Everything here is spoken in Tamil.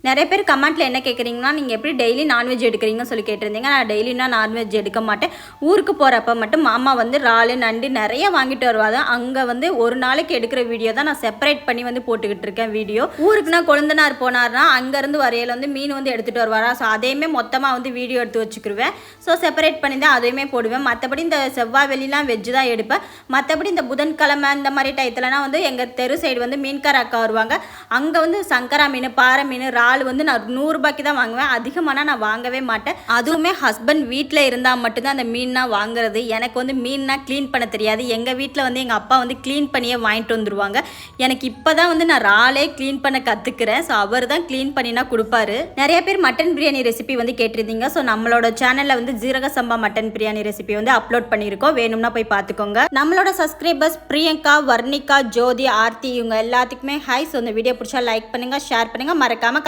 நிறைய பேர் கமெண்ட்டில் என்ன கேட்குறீங்கன்னா, நீங்கள் எப்படி டெய்லி நான்வெஜ் எடுக்கிறீங்கன்னு சொல்லி கேட்டிருந்தீங்க. நான் டெய்லினா நான்வெஜ் எடுக்க மாட்டேன். ஊருக்கு போகிறப்ப மட்டும் மாமா வந்து இறால், நண்டு நிறைய வாங்கிட்டு வருவாங்க. அங்கே வந்து ஒரு நாளைக்கு எடுக்கிற வீடியோ தான் நான் செப்பரேட் பண்ணி வந்து போட்டுக்கிட்டு இருக்கேன் வீடியோ. ஊருக்குனா கொழுந்தனார் போனார்னா அங்கேருந்து வரையில் வந்து மீன் வந்து எடுத்துகிட்டு வருவாரா. ஸோ அதையுமே மொத்தமாக வந்து வீடியோ எடுத்து வச்சுக்கிருவேன். ஸோ செப்பரேட் பண்ணி தான் அதையுமே போடுவேன். மற்றபடி இந்த செவ்வாய் வெள்ளிலாம் வெஜ்ஜு தான் எடுப்பேன். மற்றபடி இந்த புதன்கிழமை இந்த மாதிரி டயத்துலனா வந்து எங்கள் தெரு சைடு வந்து மீன்கார அக்கா வருவாங்க. அங்கே வந்து சங்கரா மீன், பாறை மீன், இறால் வந்து நான் 100 ரூபாய்க்கு தான் வாங்குவேன். அதிகமான நான் வாங்கவே மாட்டேன். அதுவுமே ஹஸ்பண்ட் வீட்டில் இருந்தால் மட்டும்தான் அந்த மீன்னா வாங்குறது. எனக்கு வந்து மீன்னா க்ளீன் பண்ண தெரியாது. எங்கள் வீட்டில் வந்து எங்கள் அப்பா வந்து க்ளீன் பண்ணியே வாங்கிட்டு வந்துடுவாங்க. எனக்கு இப்போ தான் வந்து நான் இறாலே க்ளீன் பண்ண கற்றுக்கிறேன். ஸோ அவர் தான் க்ளீன் பண்ணினா கொடுப்பாரு. நிறைய பேர் மட்டன் பிரியாணி ரெசிபி வந்து கேட்டிருந்தீங்க. ஸோ நம்மளோட சேனலில் வந்து ஜீரக சம்பா மட்டன் பிரியாணி ரெசிபி வந்து அப்லோட் பண்ணியிருக்கோம். வேணும்னா போய் பார்த்துக்கோங்க. நம்மளோட சப்ஸ்கிரைபர்ஸ் பிரியங்கா, வர்ணிகா, ஜோதி, ஆர்த்தி இவங்க எல்லாத்துக்குமே ஹாய். ஸோ இந்த வீடியோ பிடிச்சா லைக் பண்ணுங்கள், ஷேர் பண்ணுங்கள், மறக்காமல்